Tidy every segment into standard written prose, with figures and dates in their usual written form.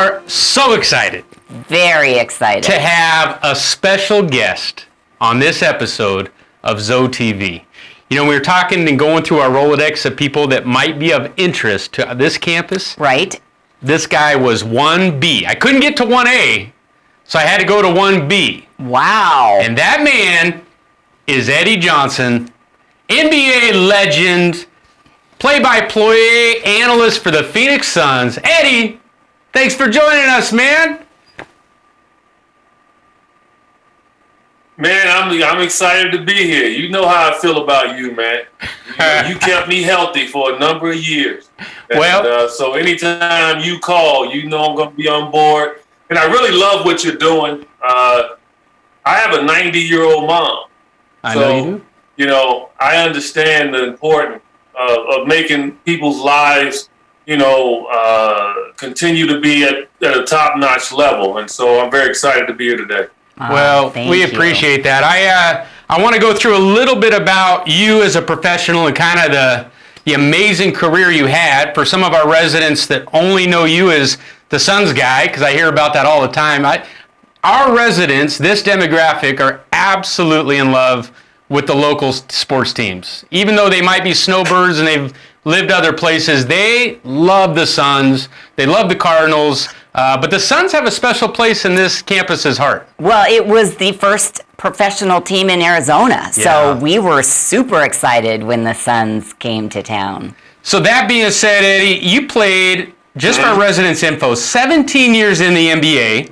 are so excited. Very excited. To have a special guest on this episode of ZoeTV. You know, we were talking and going through our Rolodex of people that might be of interest to this campus. Right. This guy was 1B. I couldn't get to 1A, so I had to go to 1B. Wow. And that man is Eddie Johnson, NBA legend, play-by-play analyst for the Phoenix Suns. Eddie, thanks for joining us, man. Man, I'm excited to be here. You know how I feel about you, man. You kept me healthy for a number of years. And, so anytime you call, you know I'm going to be on board. And I really love what you're doing. I have a 90-year-old mom. I know you do. You know, I understand the importance of making people's lives, continue to be at a top-notch level. And so I'm very excited to be here today. Well, we appreciate that. I want to go through a little bit about you as a professional and kind of the amazing career you had. For some of our residents that only know you as the Suns guy, because I hear about that all the time, our residents, this demographic, are absolutely in love with the local sports teams. Even though they might be snowbirds and they've lived other places, they love the Suns, they love the Cardinals, but the Suns have a special place in this campus's heart. Well, it was the first professional team in Arizona, so we were super excited when the Suns came to town. So that being said, Eddie, you played, just for our residents' info, 17 years in the NBA,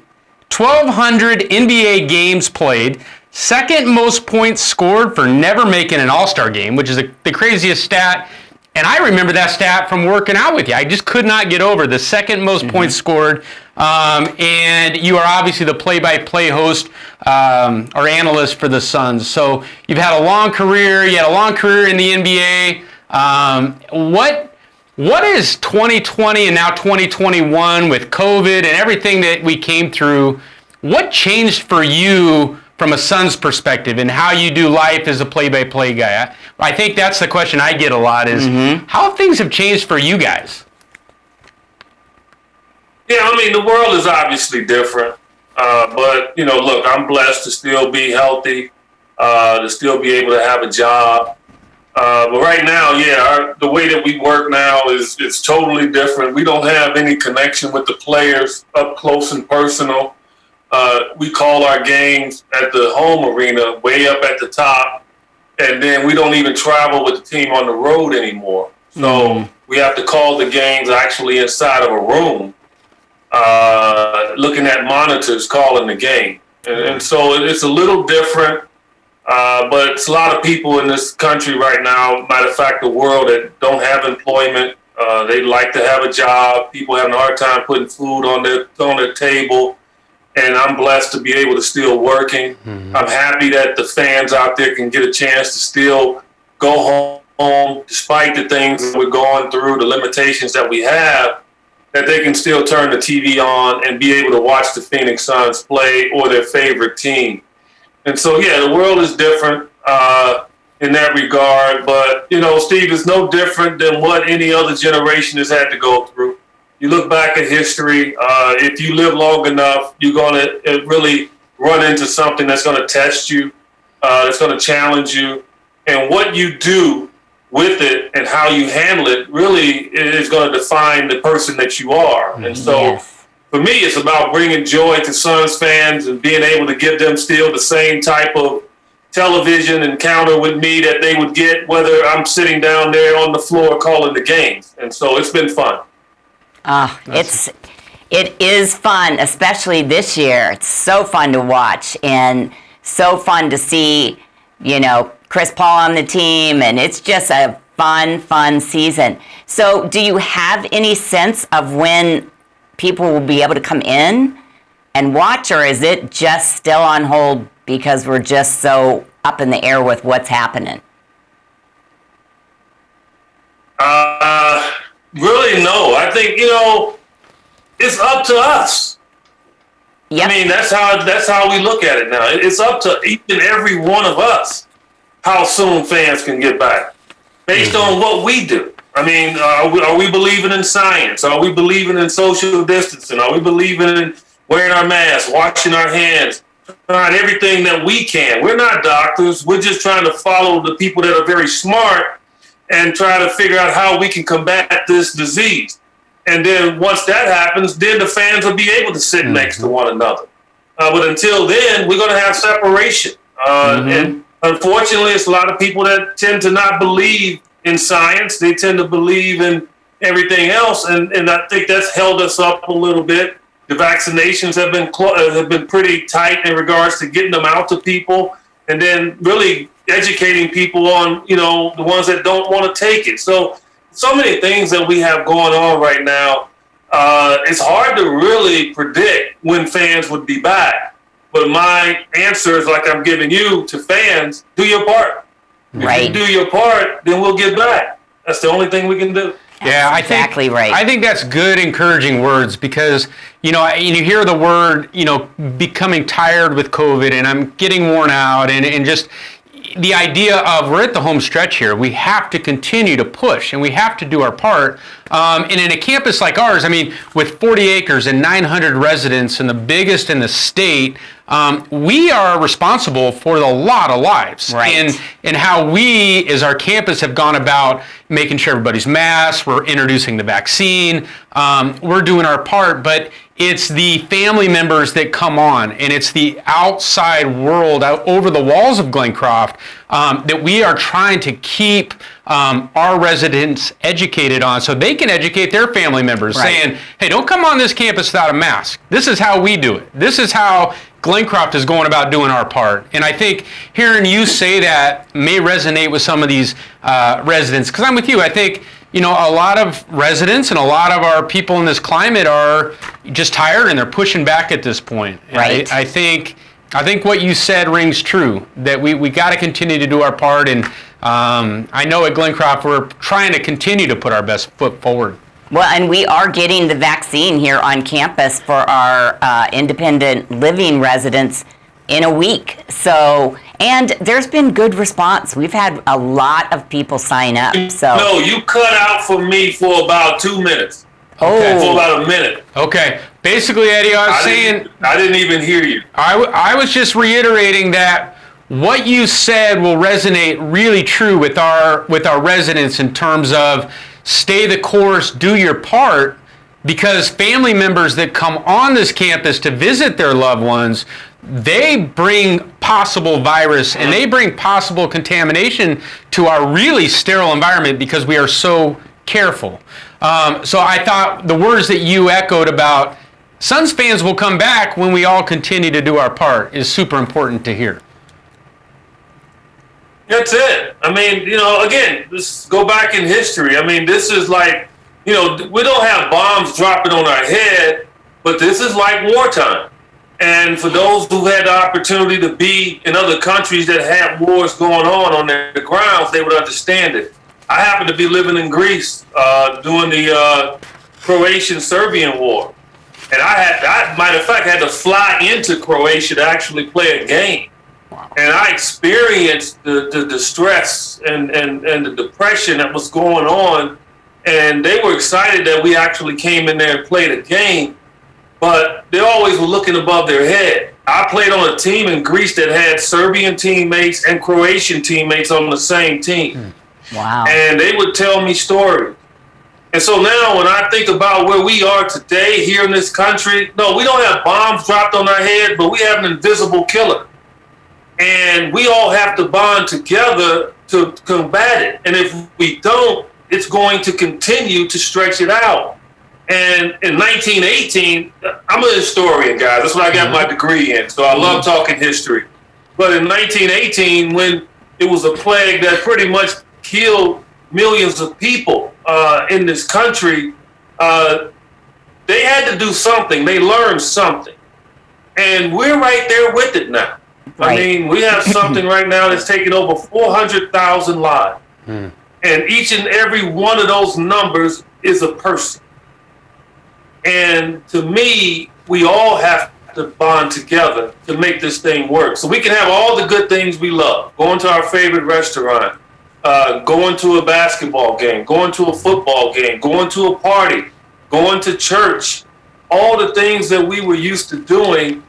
1,200 NBA games played, second most points scored for never making an All-Star game, which is the craziest stat. And I remember that stat from working out with you. I just could not get over the second most points scored. And you are obviously the play-by-play host or analyst for the Suns. So you've had a long career. You had a long career in the NBA. What is 2020 and now 2021 with COVID and everything that we came through? What changed for you from a Suns perspective and how you do life as a play-by-play guy? I think that's the question I get a lot is how things have changed for you guys. Yeah, I mean, the world is obviously different. But, look, I'm blessed to still be healthy, to still be able to have a job. But right now, the way that we work now it's totally different. We don't have any connection with the players up close and personal. We call our games at the home arena way up at the top, and then we don't even travel with the team on the road anymore. So we have to call the games actually inside of a room, looking at monitors, calling the game. And so it's a little different, but it's a lot of people in this country right now, matter of fact, the world, that don't have employment. They like to have a job. People having a hard time putting food on their table. And I'm blessed to be able to still working. I'm happy that the fans out there can get a chance to still go home, despite the things that we're going through, the limitations that we have, that they can still turn the TV on and be able to watch the Phoenix Suns play or their favorite team. And so, the world is different in that regard. But, Steve, it's no different than what any other generation has had to go through. You look back at history, if you live long enough, you're going to really run into something that's going to test you, that's going to challenge you. And what you do with it and how you handle it really is going to define the person that you are. And so for me, it's about bringing joy to Suns fans and being able to give them still the same type of television encounter with me that they would get whether I'm sitting down there on the floor calling the games. And so it's been fun. It is fun, especially this year. It's so fun to watch and so fun to see, Chris Paul on the team, and it's just a fun season. So do you have any sense of when people will be able to come in and watch, or is it just still on hold because we're just so up in the air with what's happening? Really, no. I think, it's up to us. Yep. I mean, that's how we look at it now. It's up to each and every one of us how soon fans can get back based on what we do. I mean, are we believing in science? Are we believing in social distancing? Are we believing in wearing our masks, washing our hands, trying everything that we can? We're not doctors. We're just trying to follow the people that are very smart and try to figure out how we can combat this disease. And then once that happens, then the fans will be able to sit next to one another. But until then, we're going to have separation. And unfortunately, it's a lot of people that tend to not believe in science. They tend to believe in everything else. And I think that's held us up a little bit. The vaccinations have been pretty tight in regards to getting them out to people and then really educating people on, the ones that don't want to take it. So many things that we have going on right now. It's hard to really predict when fans would be back. But my answer is like I'm giving you to fans: do your part. Right. If you do your part, then we'll get back. That's the only thing we can do. Yeah, exactly right. I think that's good, encouraging words because, you hear the word, becoming tired with COVID and I'm getting worn out and just the idea of we're at the home stretch here. We have to continue to push and we have to do our part. And in a campus like ours, with 40 acres and 900 residents and the biggest in the state, we are responsible for a lot of lives. Right. And how we, as our campus, have gone about making sure everybody's masked, we're introducing the vaccine, we're doing our part, but it's the family members that come on, and it's the outside world out over the walls of Glencroft that we are trying to keep our residents educated on so they can educate their family members, saying, hey, don't come on this campus without a mask. This is how we do it. This is how Glencroft is going about doing our part. And I think hearing you say that may resonate with some of these residents, because I'm with you. I think, a lot of residents and a lot of our people in this climate are just tired and they're pushing back at this point. Right. I think what you said rings true, that we got to continue to do our part. And I know at Glencroft we're trying to continue to put our best foot forward. Well, and we are getting the vaccine here on campus for our independent living residents in a week. So, and there's been good response. We've had a lot of people sign up. So no, you cut out for me for about 2 minutes. Okay. For about a minute. Okay. Basically, Eddie, I didn't even hear you. I was just reiterating that what you said will resonate really true with our residents in terms of stay the course, do your part, because family members that come on this campus to visit their loved ones, they bring possible virus and they bring possible contamination to our really sterile environment because we are so careful. So I thought the words that you echoed about Suns fans will come back when we all continue to do our part is super important to hear. That's it. Again, let's go back in history. This is like, we don't have bombs dropping on our head, but this is like wartime. And for those who had the opportunity to be in other countries that had wars going on their grounds, they would understand it. I happened to be living in Greece during the Croatian-Serbian war. And matter of fact, had to fly into Croatia to actually play a game. Wow. And I experienced the distress and the depression that was going on. And they were excited that we actually came in there and played a game. But they always were looking above their head. I played on a team in Greece that had Serbian teammates and Croatian teammates on the same team. Wow. And they would tell me stories. And so now when I think about where we are today here in this country, no, we don't have bombs dropped on our head, but we have an invisible killer. And we all have to bond together to combat it. And if we don't, it's going to continue to stretch it out. And in 1918, I'm a historian, guys. That's what I got my degree in. So I love talking history. But in 1918, when it was a plague that pretty much killed millions of people in this country, they had to do something. They learned something. And we're right there with it now. Right. We have something right now that's taken over 400,000 lives. And each and every one of those numbers is a person. And to me, we all have to bond together to make this thing work. So we can have all the good things we love, going to our favorite restaurant, going to a basketball game, going to a football game, going to a party, going to church, all the things that we were used to doing,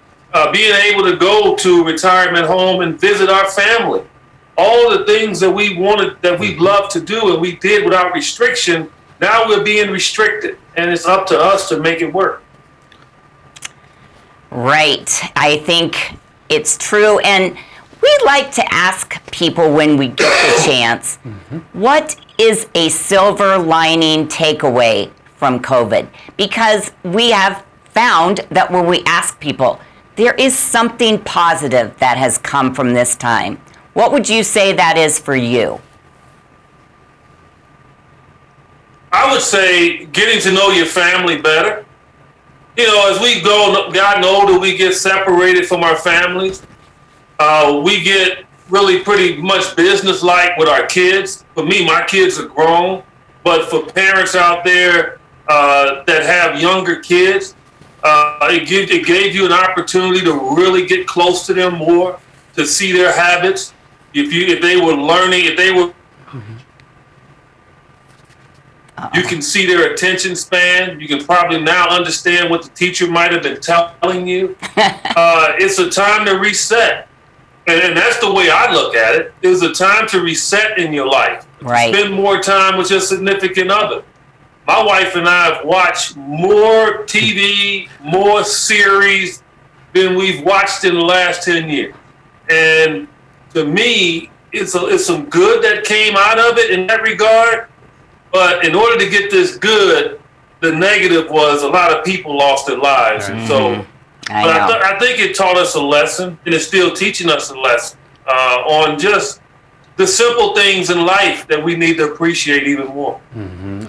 being able to go to a retirement home and visit our family. All the things that we wanted, that we loved to do and we did without restriction, now we're being restricted, and it's up to us to make it work. Right. I think it's true. And we like to ask people when we get the chance, what is a silver lining takeaway from COVID? Because we have found that when we ask people, there is something positive that has come from this time. What would you say that is for you? I would say getting to know your family better. You know, as we gotten older, we get separated from our families. We get really pretty much business-like with our kids. For me, my kids are grown. But for parents out there that have younger kids, it gave you an opportunity to really get close to them more, to see their habits. If they were learning, you can see their attention span. You can probably now understand what the teacher might have been telling you. It's a time to reset. And that's the way I look at it. It's a time to reset in your life. Right. Spend more time with your significant other. My wife and I have watched more TV, more series than we've watched in the last 10 years. And to me, it's some good that came out of it in that regard. But in order to get this good, the negative was a lot of people lost their lives. And so I think it taught us a lesson, and it's still teaching us a lesson on just the simple things in life that we need to appreciate even more.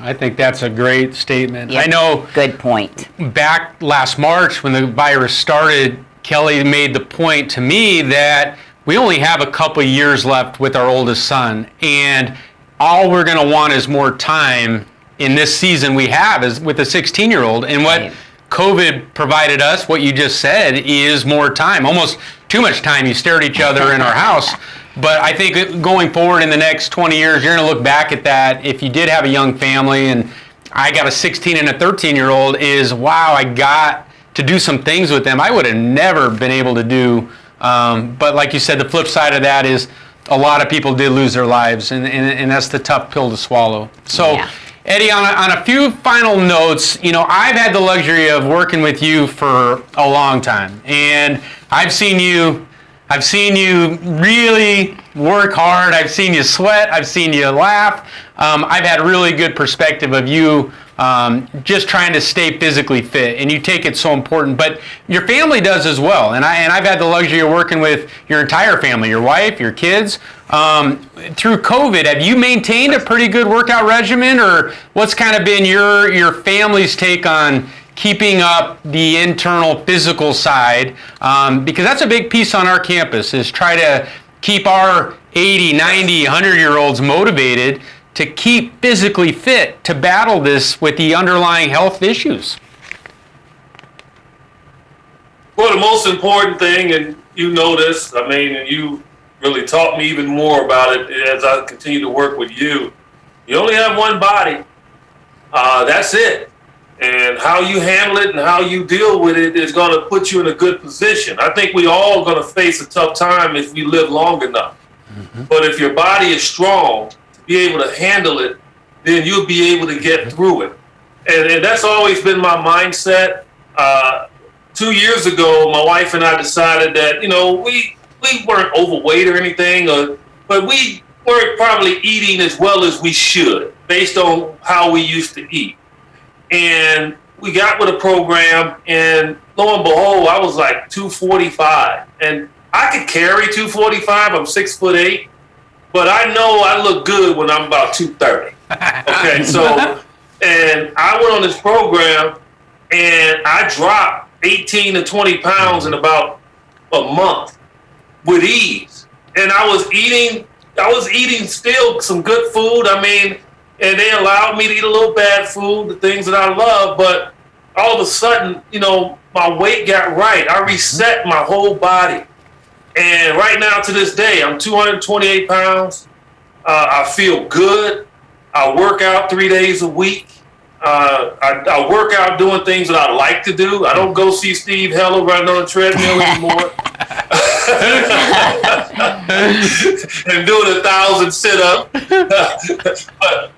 I think that's a great statement. Yep. I know. Good point. Back last March when the virus started, Kelly made the point to me that we only have a couple of years left with our oldest son, and all we're going to want is more time in this season we have is with a 16-year-old. And what COVID provided us, what you just said, is more time, almost too much time. You stare at each other in our house. But I think going forward in the next 20 years, you're going to look back at that. If you did have a young family, and I got a 16 and a 13-year-old, is wow, I got to do some things with them I would have never been able to do. But like you said, the flip side of that is a lot of people did lose their lives, and that's the tough pill to swallow. So, yeah. Eddie, on a few final notes, you know, I've had the luxury of working with you for a long time, and I've seen you really work hard. I've seen you sweat. I've seen you laugh. I've had really good perspective of you just trying to stay physically fit, and you take it so important. But your family does as well, and I've had the luxury of working with your entire family, your wife, your kids. Through COVID, have you maintained a pretty good workout regimen, or what's kind of been your family's take on keeping up the internal physical side? Because that's a big piece on our campus, is try to keep our 80, 90, 100-year-olds motivated to keep physically fit to battle this with the underlying health issues. Well, the most important thing, and you know this, I mean, and you really taught me even more about it as I continue to work with you. You only have one body. That's it. And how you handle it and how you deal with it is going to put you in a good position. I think we all going to face a tough time if we live long enough. But if your body is strong to be able to handle it, then you'll be able to get through it. And that's always been my mindset. 2 years ago, my wife and I decided that, you know, we weren't overweight or anything, but we weren't probably eating as well as we should based on how we used to eat. And we got with a program, and lo and behold, I was like 245. And I could carry 245. I'm 6'8", but I know I look good when I'm about 230. Okay, so, and I went on this program, and I dropped 18 to 20 pounds in about a month with ease. And I was eating still some good food. I mean, and they allowed me to eat a little bad food, the things that I love, but all of a sudden, you know, my weight got right. I reset my whole body. And right now to this day, I'm 228 pounds. I feel good. I work out 3 days a week. I work out doing things that I like to do. I don't go see Steve Heller running on a treadmill anymore and doing 1,000 sit-ups.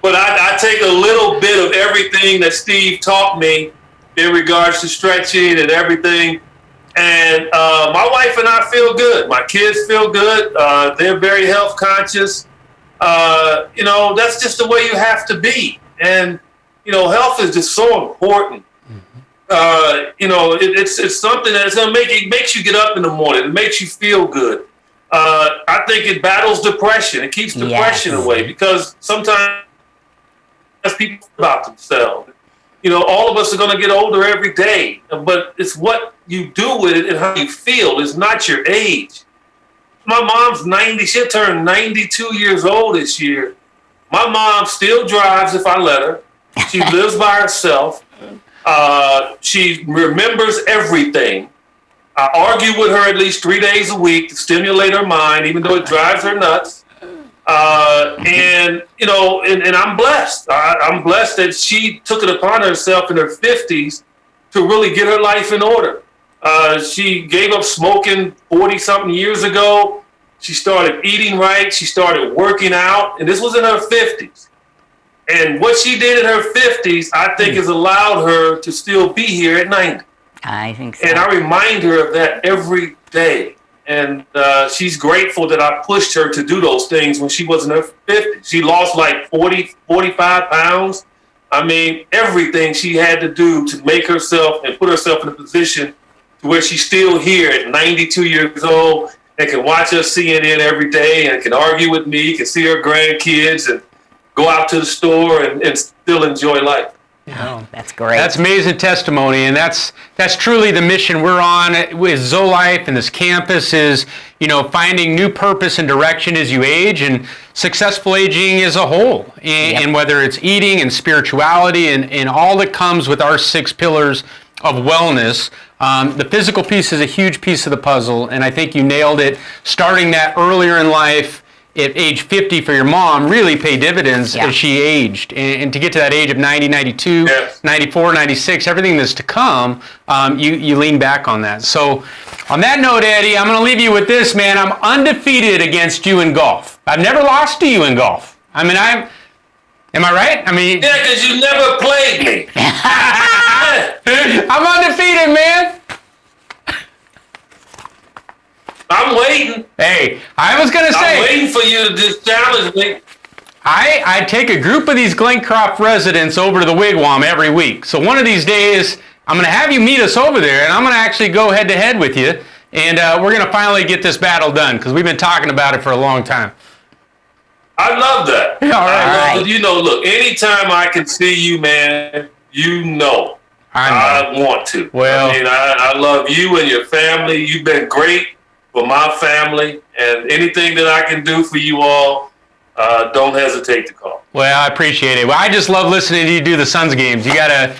but I take a little bit of everything that Steve taught me in regards to stretching and everything. And my wife and I feel good. My kids feel good. They're very health conscious. That's just the way you have to be. And health is just so important. It's something that's gonna makes you get up in the morning. It makes you feel good. I think it battles depression. It keeps depression away, because sometimes people think about themselves. All of us are gonna get older every day, but it's what you do with it and how you feel. It's not your age. My mom's 90. She'll turn 92 years old this year. My mom still drives if I let her. She lives by herself. She remembers everything. I argue with her at least 3 days a week to stimulate her mind, even though it drives her nuts. And I'm blessed. I'm blessed that she took it upon herself in her 50s to really get her life in order. She gave up smoking 40-something years ago. She started eating right. She started working out. And this was in her 50s. And what she did in her 50s, I think, has allowed her to still be here at 90. I think so. And I remind her of that every day. And she's grateful that I pushed her to do those things when she was in her 50s. She lost like 40, 45 pounds. I mean, everything she had to do to make herself and put herself in a position to where she's still here at 92 years old and can watch us CNN every day and can argue with me, can see her grandkids and go out to the store and still enjoy life. Oh, that's great. That's amazing testimony, and that's truly the mission we're on with ZoeLife and this campus is, finding new purpose and direction as you age, and successful aging as a whole, and whether it's eating and spirituality and all that comes with our 6 pillars of wellness. The physical piece is a huge piece of the puzzle, and I think you nailed it. Starting that earlier in life, at age 50 for your mom, really pay dividends as she aged. And to get to that age of 90, 92, 94, 96, everything that's to come, you lean back on that. So on that note, Eddie, I'm going to leave you with this, man. I'm undefeated against you in golf. I've never lost to you in golf. I mean, am I right? I mean, yeah, because you never played me. I'm undefeated, man. I'm waiting. Hey, I was going to say, I'm waiting for you to just challenge me. I take a group of these Glencroft residents over to the Wigwam every week. So one of these days, I'm going to have you meet us over there, and I'm going to actually go head-to-head with you, and we're going to finally get this battle done, because we've been talking about it for a long time. I love that. All right. Look, anytime I can see you, man, I want to. Well, I mean, I love you and your family. You've been great for my family, and anything that I can do for you all, don't hesitate to call. Well, I appreciate it. Well, I just love listening to you do the Suns games. You got a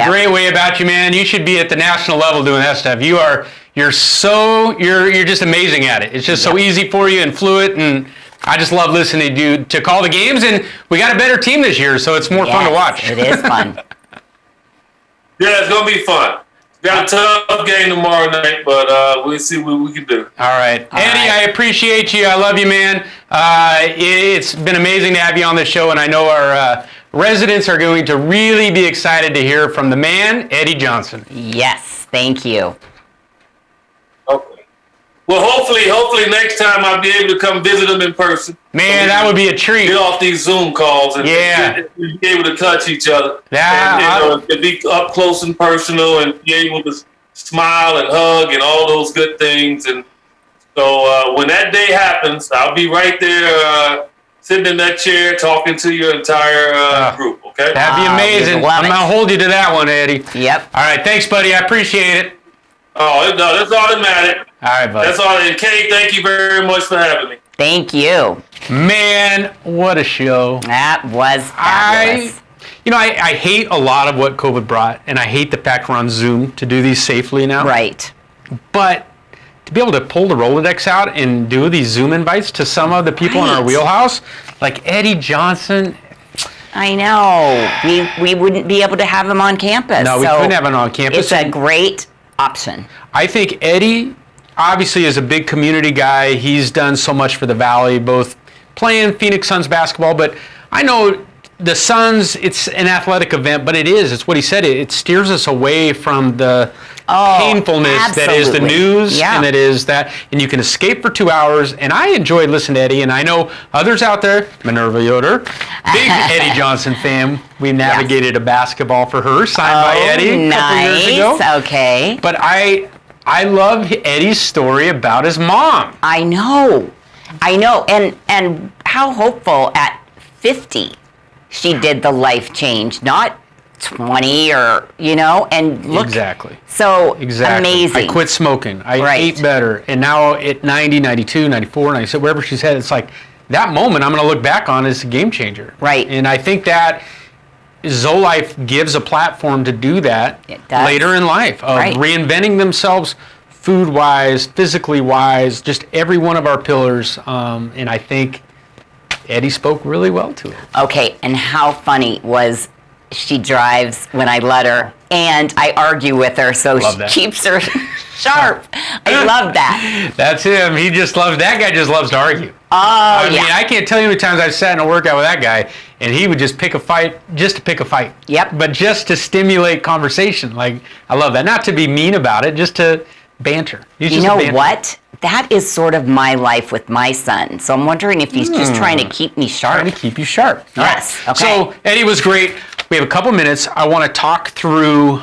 great way about you, man. You should be at the national level doing that stuff. You're just amazing at it. It's just so easy for you and fluid, and I just love listening to you to call the games. And we got a better team this year, so it's more fun to watch. It is fun. Yeah, it's gonna be fun. Got a tough game tomorrow night, but we'll see what we can do. All right. Eddie, I appreciate you. I love you, man. It's been amazing to have you on the show, and I know our residents are going to really be excited to hear from the man, Eddie Johnson. Yes, thank you. Okay. Well, hopefully next time I'll be able to come visit them in person. Man, that would be a treat. Get off these Zoom calls and be able to touch each other. And be up close and personal and be able to smile and hug and all those good things. And so when that day happens, I'll be right there sitting in that chair talking to your entire group, okay? That'd be amazing. I'm going to hold you to that one, Eddie. Yep. All right, thanks, buddy. I appreciate it. Oh, no, that's automatic. All right, buddy. That's all. And Kaye, thank you very much for having me. Thank you. Man, what a show. That was fabulous. I hate a lot of what COVID brought, and I hate the fact we're on Zoom to do these safely now. Right. But to be able to pull the Rolodex out and do these Zoom invites to some of the people in our Right. wheelhouse, like Eddie Johnson. I know. We wouldn't be able to have him on campus. No, we so couldn't have him on campus. It's a great option. I think Eddie obviously is a big community guy. He's done so much for the Valley, both playing Phoenix Suns basketball, but I know the Suns, it's an athletic event, but it's what he said, it steers us away from the painfulness that is the absolutely. news, Yeah. and it is that, and you can escape for 2 hours, and I enjoyed listening to Eddie, and I know others out there, Minerva Yoder, big Eddie Johnson fan, we navigated a basketball for her, signed by Eddie a couple years ago. Okay. But I love Eddie's story about his mom. I know, and how hopeful at 50 she did the life change, not 20 or and look Exactly. so Exactly. amazing. I quit smoking. I Right. ate better. And now at 90, 92, 94, 96, wherever she's at, it's like that moment I'm going to look back on as a game changer. Right. And I think that ZoeLife gives a platform to do that It does. later in life, of Right. reinventing themselves food-wise, physically-wise, just every one of our pillars. And I think Eddie spoke really well to it. Okay, and how funny was she drives when I let her, and I argue with her, so Love she that. keeps her sharp. I love that. That's him. He just loves, that guy just loves to argue. Oh, I yeah. mean, I can't tell you how many times I've sat in a workout with that guy, and he would just pick a fight just to pick a fight. Yep. But just to stimulate conversation. Like, I love that. Not to be mean about it, just to banter. He's You just a know banter. what? That is sort of my life with my son. So I'm wondering if he's just trying to keep me sharp. Trying to keep you sharp. All Yes, right. okay. So Eddie was great. We have a couple minutes. I want to talk through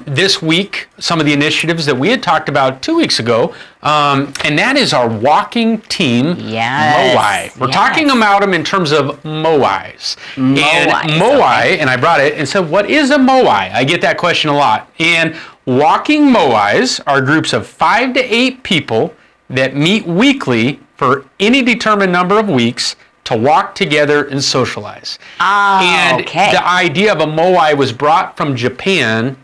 this week some of the initiatives that we had talked about 2 weeks ago, and that is our walking team Yes, Moai. We're yes. talking about them in terms of Moais. And Moais, Moai, okay. and I brought it and said, what is a Moai? I get that question a lot. And walking Moais are groups of 5 to 8 people that meet weekly for any determined number of weeks to walk together and socialize. And okay. the idea of a Moai was brought from Japan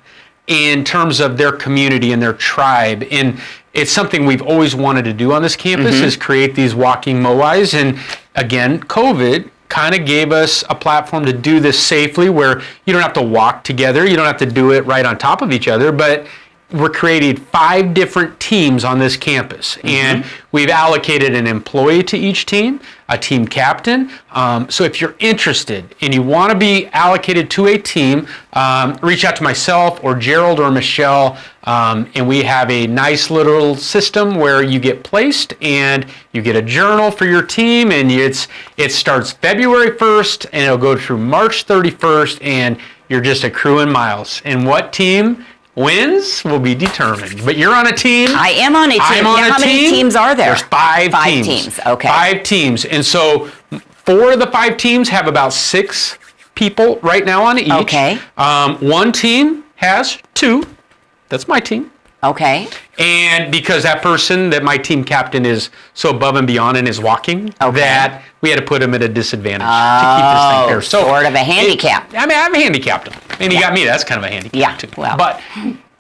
in terms of their community and their tribe. And it's something we've always wanted to do on this campus, is create these walking Moais. And again, COVID kind of gave us a platform to do this safely, where you don't have to walk together, you don't have to do it right on top of each other, but we're creating 5 different teams on this campus, and we've allocated an employee to each team, a team captain. So if you're interested and you want to be allocated to a team, reach out to myself or Gerald or Michelle, and we have a nice little system where you get placed and you get a journal for your team, and it starts February 1st and it'll go through March 31st, and you're just accruing miles. And what team wins will be determined. But you're on a team. I am on a team. I'm on How a many team. teams are there? There's 5 teams. 5 teams, okay. 5 teams. And so 4 of the 5 teams have about 6 people right now on each. Okay. One team has 2. That's my team. Okay. And because that person, that my team captain is so above and beyond and is walking, Okay. that we had to put him at a disadvantage to keep this thing fair. So sort of a handicap. I've handicapped him. And he got me. That's kind of a handicap Yeah, too. well. But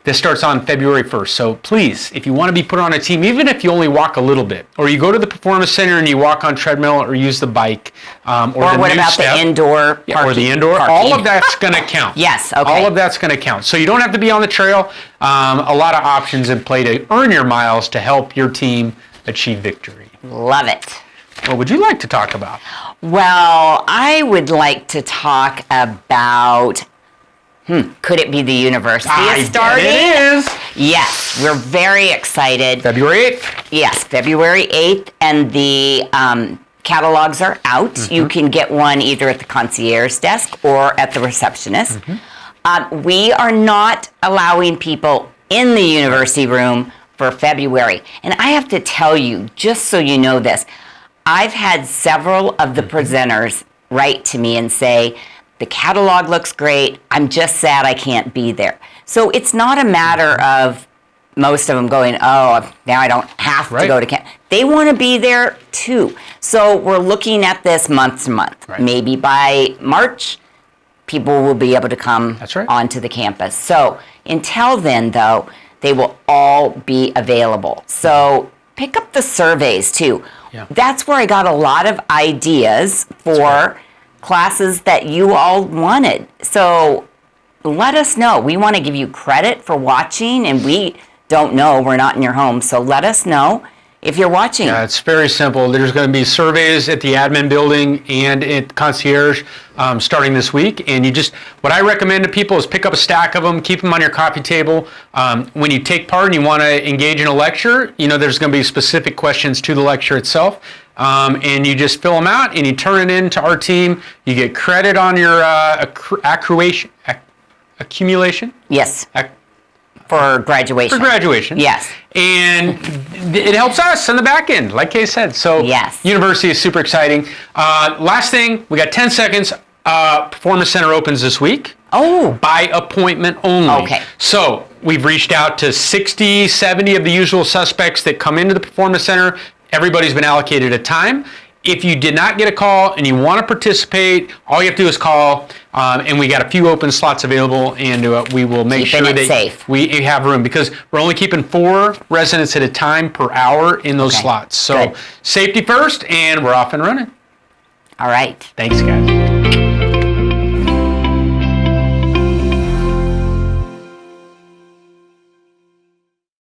this starts on February 1st. So please, if you want to be put on a team, even if you only walk a little bit, or you go to the performance center and you walk on treadmill or use the bike, or Or the what new about step, the indoor parking? or the indoor, parking? all of that's going to count. Yes, okay. All of that's going to count. So you don't have to be on the trail. A lot of options in play to earn your miles to help your team achieve victory. Love it. What would you like to talk about? Well, I would like to talk about, could it be the university is starting? It is. Yes, we're very excited. February 8th. Yes, February 8th, and the catalogs are out. You can get one either at the concierge desk or at the receptionist. We are not allowing people in the university room for February. And I have to tell you, just so you know this, I've had several of the presenters write to me and say, the catalog looks great, I'm just sad I can't be there. So it's not a matter of most of them going, oh, now I don't have to Right. go to camp. They want to be there too. So we're looking at this month to month. Right. Maybe by March, people will be able to come That's right. onto the campus. So until then, though, they will all be available. So pick up the surveys too. Yeah. That's where I got a lot of ideas for classes that you all wanted. So let us know. We want to give you credit for watching, and we don't know. We're not in your home. So let us know if you're watching. Yeah, it's very simple. There's going to be surveys at the admin building and at Concierge starting this week. And what I recommend to people is pick up a stack of them, keep them on your coffee table. When you take part and you want to engage in a lecture, there's going to be specific questions to the lecture itself. And you just fill them out and you turn it in to our team. You get credit on your accumulation. Yes. For graduation. For graduation. Yes. And it helps us on the back end, like Kaye said. So yes. University is super exciting. Last thing, we got 10 seconds. Performance Center opens this week. Oh. By appointment only. Okay. So we've reached out to 60, 70 of the usual suspects that come into the Performance Center. Everybody's been allocated a time. If you did not get a call and you want to participate, all you have to do is call, and we got a few open slots available, and we will make sure that safe. we have room, because we're only keeping 4 residents at a time per hour in those slots. So good. Safety first, and we're off and running. All right. Thanks, guys.